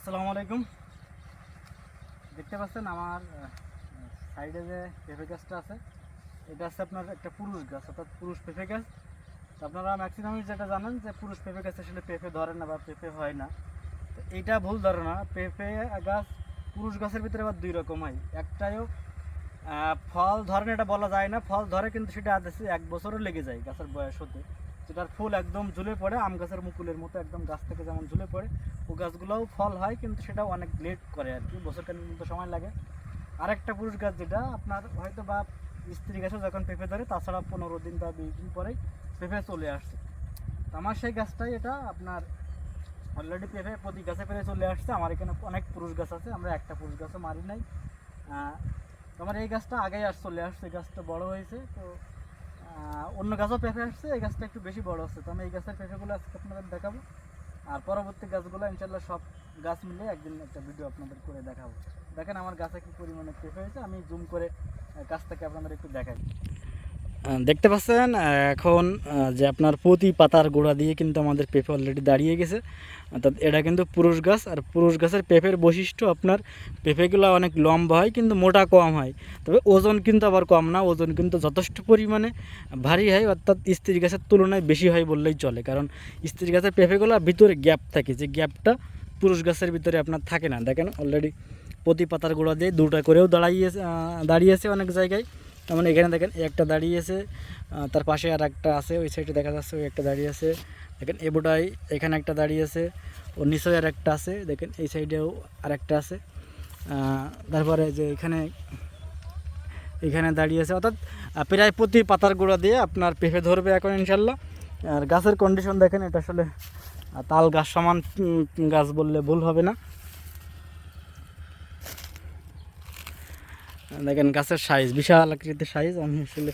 আসসালামু আলাইকুম। দেখতে পাচ্ছেন আমার সাইডে যে পেঁপে গাছটা আছে, এটা আছে আপনার একটা পুরুষ গাছ, অর্থাৎ পুরুষ পেঁপে গাছ। তো আপনারা ম্যাক্সিমামই যেটা জানেন যে পুরুষ পেঁপে গাছ আসলে পেঁপে ধরে না বা পেঁপে হয় না। তো এইটা ভুল ধারণা। পেঁপে গাছ পুরুষ গাছের ভিতরে আবার দুই রকম হয়। একটাও ফল ধরে না এটা বলা যায় না, ফল ধরে কিন্তু সেটা আদেশে 1 বছরও লেগে যায় গাছের বয়স হতে। যেটার ফুল একদম ঝুলে পড়ে, আম গাছের মুকুলের মতো একদম গাছ থেকে যেমন ঝুলে পড়ে, ও গাছগুলোও ফল হয়, কিন্তু সেটাও অনেক লেট করে আর কি, বছরখানেক কিন্তু সময় লাগে। আরেকটা পুরুষ গাছ যেটা আপনার হয়তো বা স্ত্রী গাছও যখন পেঁপে ধরে, তাছাড়া 15 দিন বা 20 দিন পরেই পেঁপে চলে আসছে। তো আমার সেই গাছটাই এটা আপনার অলরেডি পেঁপে প্রতি গাছে পেরে চলে আসছে। আমার এখানে অনেক পুরুষ গাছ আছে, আমরা একটা পুরুষ গাছও মারি নাই। তো আমার এই গাছটা আগেই চলে আসছে, এই গাছটা বড় হয়েছে। তো অন্য গাছও পেঁপে আসছে, এই গাছটা একটু বেশি বড় হচ্ছে। তো আমি এই গাছের পেঁপেগুলো আজকে আপনাদের দেখাবো, আর পরবর্তী গাছগুলো ইনশাল্লাহ সব গাছ মিলে একদিন একটা ভিডিও আপনাদের করে দেখাবো। দেখেন আমার গাছে কি পরিমাণে পেঁপে হয়েছে, আমি জুম করে গাছটাকে আপনাদের একটু দেখাই। দেখতে পাচ্ছেন এখন যে আপনার প্রতি পাতার গোড়া দিয়ে কিন্তু আমাদের পেঁপে অলরেডি দাঁড়িয়ে গেছে। অর্থাৎ এটা কিন্তু পুরুষ গাছ, আর পুরুষ গাছের পেঁপের বৈশিষ্ট্য আপনার পেঁপেগুলো অনেক লম্বা হয় কিন্তু মোটা কম হয়, তবে ওজন কিন্তু আবার কম না, ওজন কিন্তু যথেষ্ট পরিমাণে ভারী হয়, অর্থাৎ স্ত্রী গাছের তুলনায় বেশি হয় বললেই চলে। কারণ স্ত্রী গাছের পেঁপেগুলো ভিতরে গ্যাপ থাকে, যে গ্যাপটা পুরুষ গাছের ভিতরে আপনার থাকে না। দেখেন অলরেডি প্রতি পাতার গোড়া দিয়ে দুটা করেও দাঁড়িয়েছে অনেক জায়গায়। তার মানে এখানে দেখেন একটা দাঁড়িয়েছে, তার পাশে আর একটা আছে, ওই সাইডে দেখা যাচ্ছে ওই একটা দাঁড়িয়ে আছে। দেখেন এবুটাই এখানে একটা দাঁড়িয়ে আছে, ওর নিচেও আর একটা আছে, দেখেন এই সাইডেও আর একটা আছে। তারপরে যে এখানে দাঁড়িয়ে আছে, অর্থাৎ প্রায় প্রতি পাতার গোড়া দিয়ে আপনার পেঁপে ধরবে এখন ইনশাল্লাহ। আর গাছের কন্ডিশন দেখেন, এটা আসলে তাল গাছ সমান গাছ বললে ভুল হবে না। দেখেন গাছের সাইজ বিশাল আকৃতির সাইজ। আমি আসলে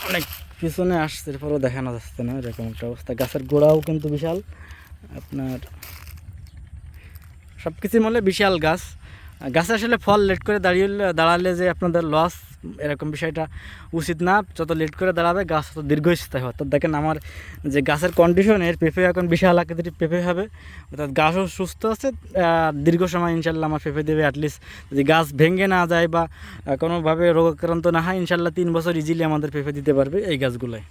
অনেক পিছনে আসছে, এরপরও দেখানো যাচ্ছে না, এরকম একটা অবস্থা। গাছের গোড়াও কিন্তু বিশাল, আপনার সব কিছুর মধ্যে বিশাল গাছ। গাছে আসলে ফল লেট করে দাঁড়ালে যে আপনাদের লস, এরকম বিষয়টা উচিত না। যত লেট করে দাঁড়াবে গাছ তত দীর্ঘস্থায়ী হয়। অর্থাৎ দেখেন আমার যে গাছের কন্ডিশনের পেঁপে এখন বিশাল আকৃতির পেঁপে হবে, অর্থাৎ গাছও সুস্থ আছে, দীর্ঘ সময় ইনশাল্লাহ আমার পেঁপে দেবে। অ্যাটলিস্ট যদি গাছ ভেঙে না যায় বা কোনোভাবে রোগাক্রান্ত না হয়, ইনশাল্লাহ 3 বছর ইজিলি আমাদের পেঁপে দিতে পারবে এই গাছগুলোয়।